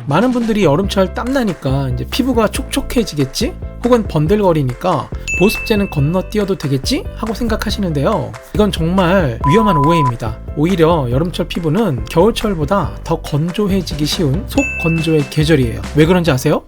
많은 분들이 여름철 땀나니까 이제 피부가 촉촉해지겠지? 혹은 번들거리니까 보습제는 건너뛰어도 되겠지? 하고 생각하시는데요. 이건 정말 위험한 오해입니다. 오히려 여름철 피부는 겨울철보다 더 건조해지기 쉬운 속건조의 계절이에요. 왜 그런지 아세요?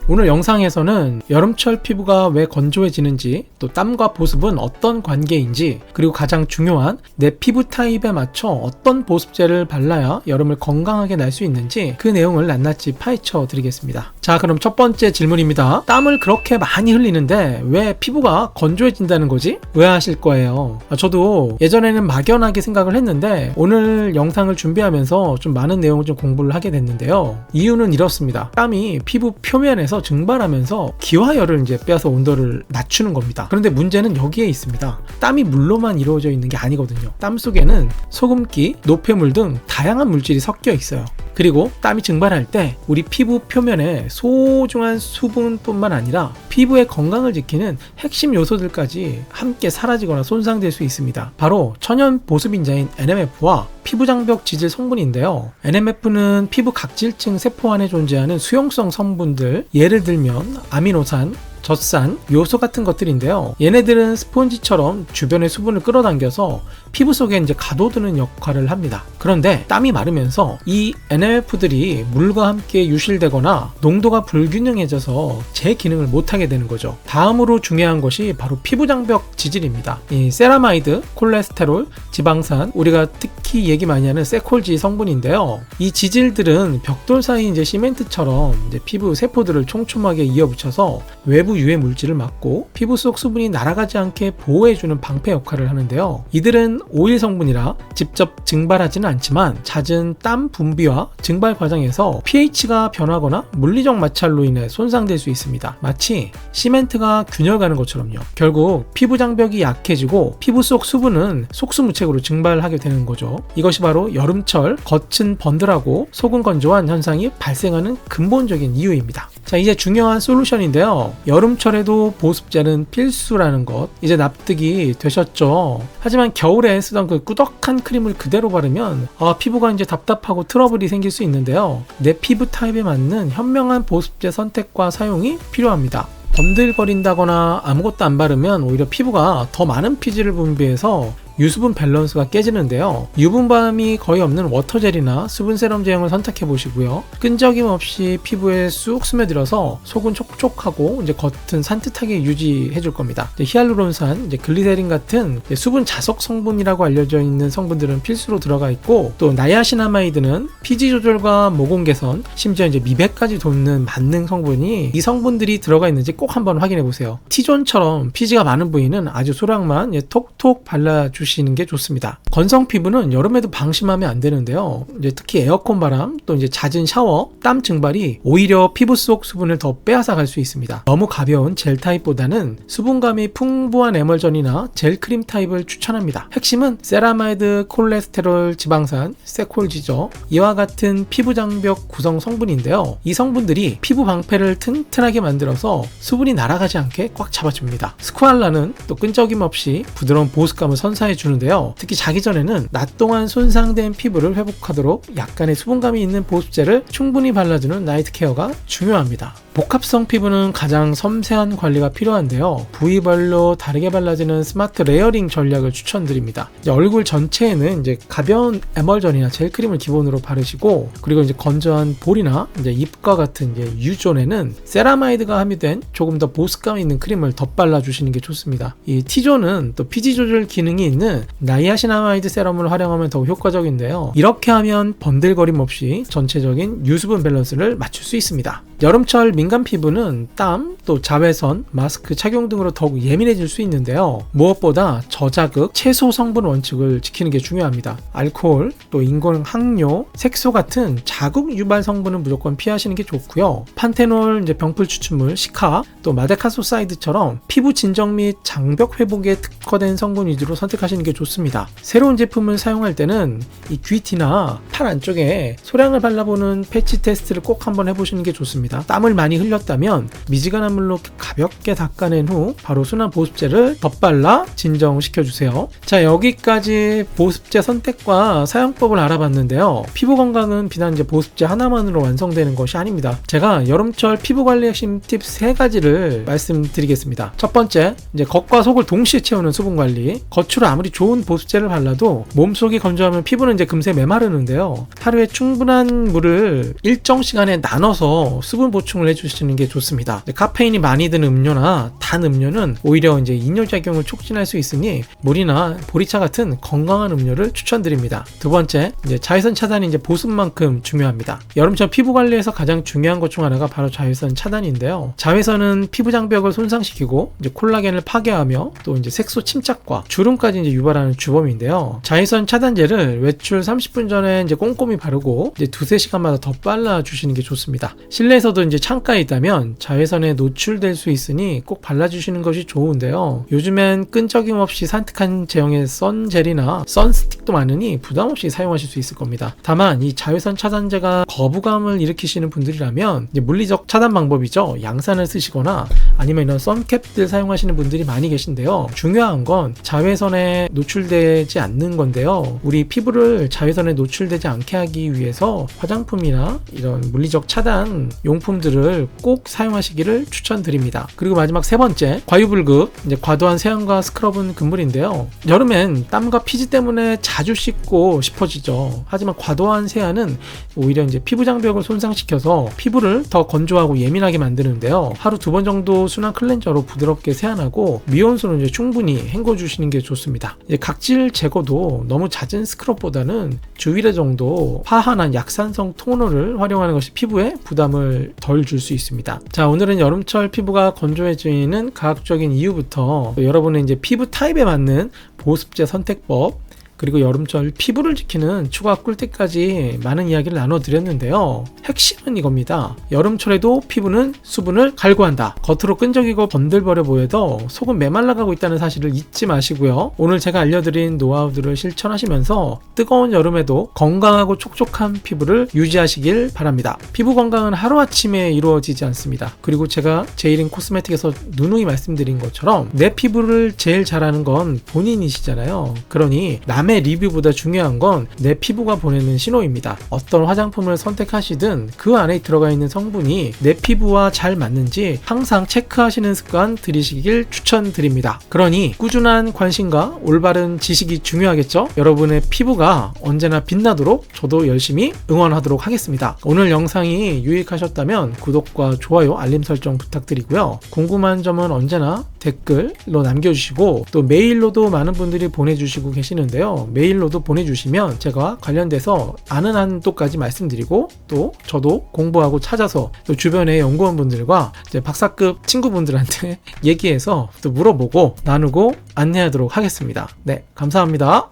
오늘 영상에서는 여름철 피부가 왜 건조해지는지, 또 땀과 보습은 어떤 관계인지, 그리고 가장 중요한 내 피부 타입에 맞춰 어떤 보습제를 발라야 여름을 건강하게 날 수 있는지 그 내용을 낱낱이 파헤쳐 드리겠습니다. 자, 그럼 첫 번째 질문입니다. 땀을 그렇게 많이 흘리는데 왜 피부가 건조해진다는 거지? 의아하실 거예요. 저도 예전에는 막연하게 생각을 했는데 오늘 영상을 준비하면서 좀 많은 내용을 좀 공부를 하게 됐는데요. 이유는 이렇습니다. 땀이 피부 표면에서 증발하면서 기화열을 이제 빼앗아 온도를 낮추는 겁니다. 그런데 문제는 여기에 있습니다. 땀이 물로만 이루어져 있는 게 아니거든요. 땀 속에는 소금기, 노폐물 등 다양한 물질이 섞여 있어요. 그리고 땀이 증발할 때 우리 피부 표면에 소중한 수분뿐만 아니라 피부의 건강을 지키는 핵심 요소들까지 함께 사라지거나 손상될 수 있습니다. 바로 천연 보습인자인 NMF와 피부장벽 지질 성분인데요. NMF는 피부 각질층 세포 안에 존재하는 수용성 성분들, 예를 들면 아미노산, 젖산, 요소 같은 것들인데요. 얘네들은 스폰지처럼 주변의 수분을 끌어당겨서 피부 속에 이제 가둬두는 역할을 합니다. 그런데 땀이 마르면서 이 NMF들이 물과 함께 유실되거나 농도가 불균형해져서 제 기능을 못하게 되는 거죠. 다음으로 중요한 것이 바로 피부장벽 지질입니다. 이 세라마이드, 콜레스테롤, 지방산, 우리가 특히 얘기 많이 하는 세콜지 성분인데요. 이 지질들은 벽돌 사이 이제 시멘트처럼 이제 피부 세포들을 촘촘하게 이어붙여서 외부 유해 물질을 막고 피부 속 수분이 날아가지 않게 보호해주는 방패 역할을 하는데요. 이들은 오일 성분이라 직접 증발하지는 않지만 잦은 땀 분비와 증발 과정에서 pH가 변하거나 물리적 마찰로 인해 손상될 수 있습니다. 마치 시멘트가 균열 가는 것처럼요. 결국 피부 장벽이 약해지고 피부 속 수분은 속수무책으로 증발하게 되는 거죠. 이것이 바로 여름철 겉은 번들하고 속은 건조한 현상이 발생하는 근본적인 이유입니다. 자, 이제 중요한 솔루션인데요. 여름철에도 보습제는 필수라는 것 이제 납득이 되셨죠? 하지만 겨울에 쓰던 그 꾸덕한 크림을 그대로 바르면 피부가 이제 답답하고 트러블이 생길 수 있는데요. 내 피부 타입에 맞는 현명한 보습제 선택과 사용이 필요합니다. 번들거린다거나 아무것도 안 바르면 오히려 피부가 더 많은 피지를 분비해서 유수분 밸런스가 깨지는데요. 유분감이 거의 없는 워터젤이나 수분 세럼 제형을 선택해 보시고요. 끈적임 없이 피부에 쑥 스며들어서 속은 촉촉하고 이제 겉은 산뜻하게 유지해 줄 겁니다. 히알루론산, 글리세린 같은 수분 자석 성분이라고 알려져 있는 성분들은 필수로 들어가 있고, 또 나이아신아마이드는 피지 조절과 모공 개선, 심지어 이제 미백까지 돕는 만능 성분이 이 성분들이 들어가 있는지 꼭 한번 확인해 보세요. T존처럼 피지가 많은 부위는 아주 소량만 톡톡 발라주시면 시는 게 좋습니다. 건성 피부는 여름에도 방심하면 안 되는데요. 이제 특히 에어컨 바람, 또 이제 잦은 샤워, 땀 증발이 오히려 피부 속 수분을 더 빼앗아 갈 수 있습니다. 너무 가벼운 젤 타입보다는 수분감이 풍부한 에멀전이나 젤 크림 타입을 추천합니다. 핵심은 세라마이드, 콜레스테롤, 지방산, 세콜지죠. 이와 같은 피부 장벽 구성 성분인데요. 이 성분들이 피부 방패를 튼튼하게 만들어서 수분이 날아가지 않게 꽉 잡아줍니다. 스쿠알라는 또 끈적임 없이 부드러운 보습감을 선사해 주는데요. 특히 자기 전에는 낮 동안 손상된 피부를 회복하도록 약간의 수분감이 있는 보습제를 충분히 발라주는 나이트 케어가 중요합니다. 복합성 피부는 가장 섬세한 관리가 필요한데요. 부위별로 다르게 발라지는 스마트 레이어링 전략을 추천드립니다. 이제 얼굴 전체에는 이제 가벼운 에멀전이나 젤크림을 기본으로 바르시고, 그리고 이제 건조한 볼이나 이제 입과 같은 이제 U존에는 세라마이드가 함유된 조금 더 보습감 있는 크림을 덧발라 주시는 게 좋습니다. 이 T존은 또 피지 조절 기능이 있는 나이아신아마이드 세럼을 활용하면 더욱 효과적인데요. 이렇게 하면 번들거림 없이 전체적인 유수분 밸런스를 맞출 수 있습니다. 여름철 민감 피부는 땀, 또 자외선, 마스크 착용 등으로 더욱 예민해질 수 있는데요. 무엇보다 저자극, 채소 성분 원칙을 지키는 게 중요합니다. 알코올, 또 인공 항료, 색소 같은 자극 유발 성분은 무조건 피하시는 게 좋고요. 판테놀, 병풀 추출물, 시카, 또 마데카소사이드처럼 피부 진정 및 장벽 회복에 특화된 성분 위주로 선택하시는 사용하시는 게 좋습니다. 새로운 제품을 사용할 때는 이 귀티나 팔 안쪽에 소량을 발라보는 패치 테스트를 꼭 한번 해보시는 게 좋습니다. 땀을 많이 흘렸다면 미지근한 물로 가볍게 닦아낸 후 바로 순한 보습제를 덧발라 진정시켜주세요. 자, 여기까지 보습제 선택과 사용법을 알아봤는데요. 피부 건강은 비단 이제 보습제 하나만으로 완성되는 것이 아닙니다. 제가 여름철 피부 관리 핵심 팁 3가지를 말씀드리겠습니다. 첫 번째, 이제 겉과 속을 동시에 채우는 수분 관리. 겉으로 아무리 좋은 보습제를 발라도 몸속이 건조하면 피부는 이제 금세 메마르는데요. 하루에 충분한 물을 일정 시간에 나눠서 수분 보충을 해주시는 게 좋습니다. 카페인이 많이 든 음료나 단 음료는 오히려 이제 이뇨작용을 촉진할 수 있으니 물이나 보리차 같은 건강한 음료를 추천드립니다. 두 번째, 이제 자외선 차단이 이제 보습만큼 중요합니다. 여름철 피부 관리에서 가장 중요한 것 중 하나가 바로 자외선 차단인데요. 자외선은 피부 장벽을 손상시키고 이제 콜라겐을 파괴하며 또 이제 색소 침착과 주름까지 이제 유발하는 주범인데요. 자외선 차단제를 외출 30분 전에 이제 꼼꼼히 바르고 이제 2-3시간마다 더 발라 주시는 게 좋습니다. 실내에서도 이제 창가에 있다면 자외선에 노출될 수 있으니 꼭 발라주시는 것이 좋은데요. 요즘엔 끈적임 없이 산뜻한 제형의 선젤이나 선스틱도 많으니 부담 없이 사용하실 수 있을 겁니다. 다만 이 자외선 차단제가 거부감을 일으키시는 분들이라면 이제 물리적 차단 방법이죠. 양산을 쓰시거나 아니면 이런 선캡들 사용하시는 분들이 많이 계신데요. 중요한 건 자외선에 노출되지 않는 건데요. 우리 피부를 자외선에 노출되지 않게 하기 위해서 화장품이나 이런 물리적 차단 용품들을 꼭 사용하시기를 추천드립니다. 그리고 마지막 세 번째, 과유불급. 이제 과도한 세안과 스크럽은 금물인데요. 여름엔 땀과 피지 때문에 자주 씻고 싶어지죠. 하지만 과도한 세안은 오히려 이제 피부 장벽을 손상시켜서 피부를 더 건조하고 예민하게 만드는데요. 하루 2번 정도 순한 클렌저로 부드럽게 세안하고 미온수는 이제 충분히 헹궈주시는 게 좋습니다. 이제 각질 제거도 너무 잦은 스크럽보다는 주 1회 정도 화한한 약산성 토너를 활용하는 것이 피부에 부담을 덜 줄 수 있습니다. 자, 오늘은 여름철 피부가 건조해지는 과학적인 이유부터 여러분의 이제 피부 타입에 맞는 보습제 선택법, 그리고 여름철 피부를 지키는 추가 꿀팁까지 많은 이야기를 나눠드렸는데요. 핵심은 이겁니다. 여름철에도 피부는 수분을 갈구한다. 겉으로 끈적이고 번들거려 보여도 속은 메말라가고 있다는 사실을 잊지 마시고요. 오늘 제가 알려드린 노하우들을 실천하시면서 뜨거운 여름에도 건강하고 촉촉한 피부를 유지하시길 바랍니다. 피부 건강은 하루아침에 이루어지지 않습니다. 그리고 제가 제이린 코스메틱에서 누누이 말씀드린 것처럼 내 피부를 제일 잘하는 건 본인이시잖아요. 그러니 남의 리뷰보다 중요한 건 내 피부가 보내는 신호입니다. 어떤 화장품을 선택하시든 그 안에 들어가 있는 성분이 내 피부와 잘 맞는지 항상 체크하시는 습관 들이시길 추천드립니다. 그러니 꾸준한 관심과 올바른 지식이 중요하겠죠? 여러분의 피부가 언제나 빛나도록 저도 열심히 응원하도록 하겠습니다. 오늘 영상이 유익하셨다면 구독과 좋아요, 알림 설정 부탁드리고요. 궁금한 점은 언제나 댓글로 남겨주시고 또 메일로도 많은 분들이 보내주시고 계시는데요. 메일로도 보내주시면 제가 관련돼서 아는 한도까지 말씀드리고 또 저도 공부하고 찾아서 또 주변의 연구원분들과 이제 박사급 친구분들한테 얘기해서 또 물어보고 나누고 안내하도록 하겠습니다. 네, 감사합니다.